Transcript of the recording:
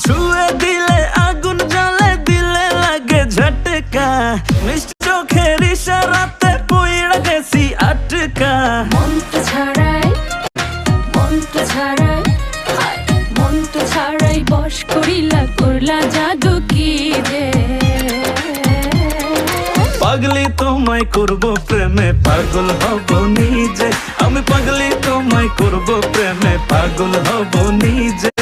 ছুঁয়ে দিলে আগুন জ্বলে, দিলে লাগে ঝটকা, মিষ্টি চোখের ইশারাতে পইড়া গেছি আটকা। মন্ত্র ছাড়াই হায়, মন্ত্র ছাড়াই বশ করিলা, করলা জাদু কি রে। পাগলি তোমায় করব প্রেমে, পাগল হব নিজে। আমি পাগলি তোমায় করব প্রেমে, পাগল হব নিজে।